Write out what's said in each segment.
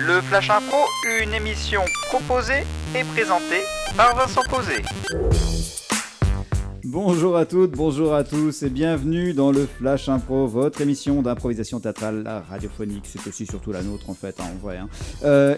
Le Flash Impro, une émission proposée et présentée par Vincent Posé. Bonjour à toutes, bonjour à tous et bienvenue dans le Flash Impro, votre émission d'improvisation théâtrale radiophonique. C'est aussi surtout la nôtre en fait, en vrai.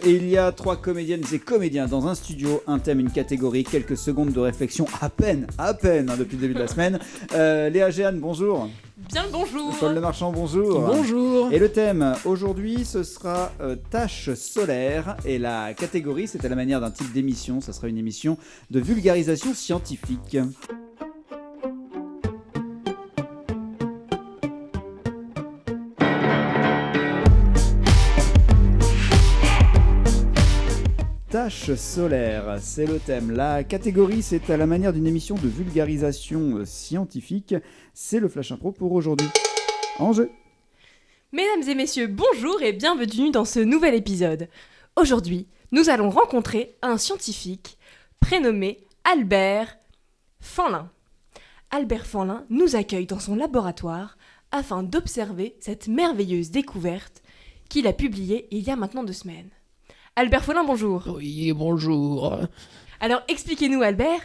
Et il y a 3 comédiennes et comédiens dans un studio, un thème, une catégorie, quelques secondes de réflexion à peine depuis le début de la semaine. Léa Géane, bonjour. Bien le bonjour. Paul Lemarchand, bonjour. Bonjour. Et le thème aujourd'hui, ce sera tâches solaires. Et la catégorie, c'est à la manière d'un type d'émission. Ça sera une émission de vulgarisation scientifique. Tâches solaires, c'est le thème. La catégorie, c'est à la manière d'une émission de vulgarisation scientifique. C'est le Flash Impro pour aujourd'hui. En jeu. Mesdames et messieurs, bonjour et bienvenue dans ce nouvel épisode. Aujourd'hui, nous allons rencontrer un scientifique prénommé Albert Fanlin. Albert Fanlin nous accueille dans son laboratoire afin d'observer cette merveilleuse découverte qu'il a publiée il y a maintenant 2 semaines. Albert Fanlin, bonjour. Oui, bonjour. Alors expliquez-nous Albert,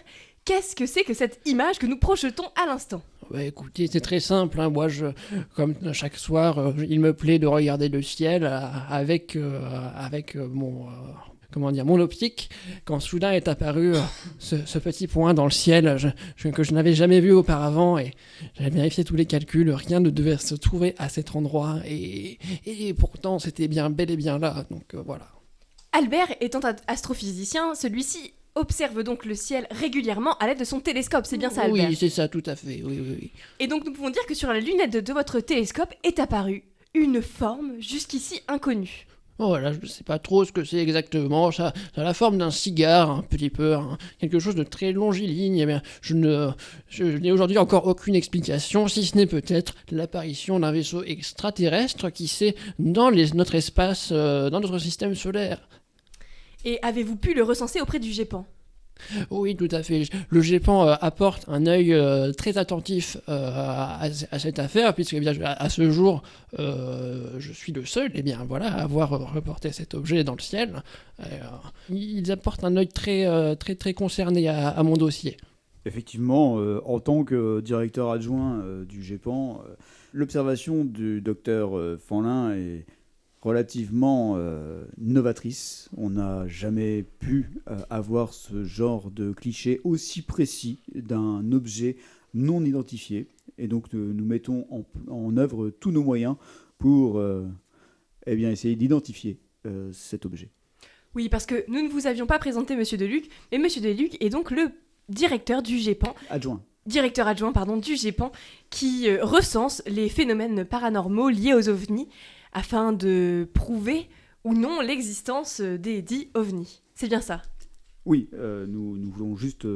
qu'est-ce que c'est que cette image que nous projetons à l'instant ? Bah, écoutez, c'est très simple. Moi, comme chaque soir, il me plaît de regarder le ciel avec mon optique. Quand soudain est apparu ce petit point dans le ciel que je n'avais jamais vu auparavant, et j'avais vérifié tous les calculs, rien ne devait se trouver à cet endroit, et pourtant c'était bel et bien là. Donc voilà. Albert étant astrophysicien, celui-ci observe donc le ciel régulièrement à l'aide de son télescope, c'est bien ça Albert ? Oui, c'est ça, tout à fait, oui. Et donc nous pouvons dire que sur la lunette de votre télescope est apparue une forme jusqu'ici inconnue. Oh là, je ne sais pas trop ce que c'est exactement, ça a la forme d'un cigare, un petit peu, quelque chose de très longiligne. Eh bien, je n'ai aujourd'hui encore aucune explication, si ce n'est peut-être l'apparition d'un vaisseau extraterrestre qui s'est dans notre espace, dans notre système solaire. Et avez-vous pu le recenser auprès du GEPAN ? Oui, tout à fait. Le GEPAN apporte un œil très attentif à cette affaire, puisque eh bien, à ce jour, je suis le seul à avoir reporté cet objet dans le ciel. Ils apportent un œil très concerné à mon dossier. Effectivement, en tant que directeur adjoint du GEPAN, l'observation du docteur Fanlin est relativement novatrice. On n'a jamais pu avoir ce genre de cliché aussi précis d'un objet non identifié. Et donc nous mettons en œuvre tous nos moyens pour essayer d'identifier cet objet. Oui, parce que nous ne vous avions pas présenté Monsieur Deluc, mais Monsieur Deluc est donc le directeur du GEPAN. Directeur adjoint du GEPAN, qui recense les phénomènes paranormaux liés aux ovnis, afin de prouver ou non l'existence des dits ovnis. C'est bien ça ? Oui, nous voulons juste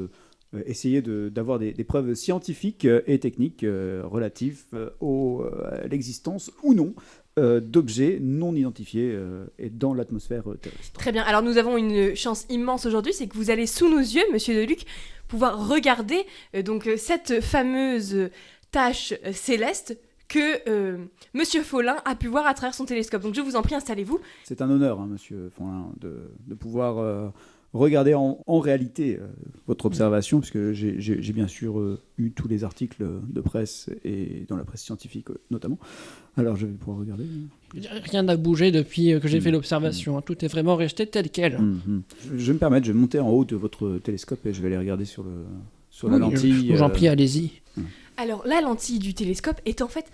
essayer d'avoir des preuves scientifiques et techniques relatives à l'existence ou non d'objets non identifiés et dans l'atmosphère terrestre. Très bien, alors nous avons une chance immense aujourd'hui, c'est que vous allez sous nos yeux, Monsieur Deluc, pouvoir regarder cette fameuse tache céleste que Monsieur Fanlin a pu voir à travers son télescope. Donc je vous en prie, installez-vous. C'est un honneur, Monsieur Fanlin, de pouvoir regarder en réalité votre observation, parce que j'ai bien sûr eu tous les articles de presse, et dans la presse scientifique notamment. Alors je vais pouvoir regarder. Rien n'a bougé depuis que j'ai fait l'observation. Tout est vraiment resté tel quel. Je vais me permettre, je vais monter en haut de votre télescope et je vais aller regarder sur la lentille. Je vous en prie, allez-y. Alors, la lentille du télescope est en fait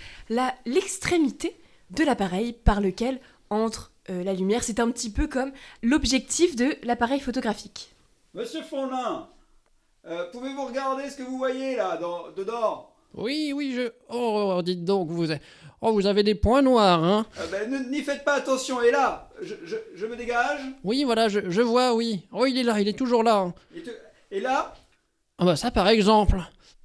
l'extrémité de l'appareil par lequel entre la lumière. C'est un petit peu comme l'objectif de l'appareil photographique. Monsieur Fanlin, pouvez-vous regarder ce que vous voyez là, dedans ? Oui, Oh, dites donc, vous avez des points noirs, hein ? N'y faites pas attention, et là, je me dégage ? Oui, voilà, je vois, oui. Oh, il est là, il est toujours là. Et là ? Ça par exemple.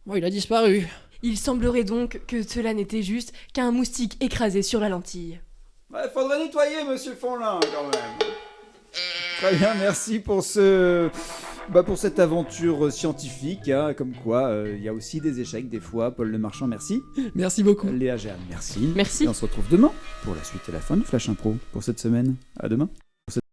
Oh, il a disparu. Il semblerait donc que cela n'était juste qu'un moustique écrasé sur la lentille. Faudrait nettoyer, Monsieur Fanlin, quand même. Très bien, merci pour cette aventure scientifique, comme quoi il y a aussi des échecs des fois. Paul Lemarchand, merci. Merci beaucoup. Léa Géane, merci. Merci. Et on se retrouve demain pour la suite et la fin du Flash Impro pour cette semaine. À demain. cette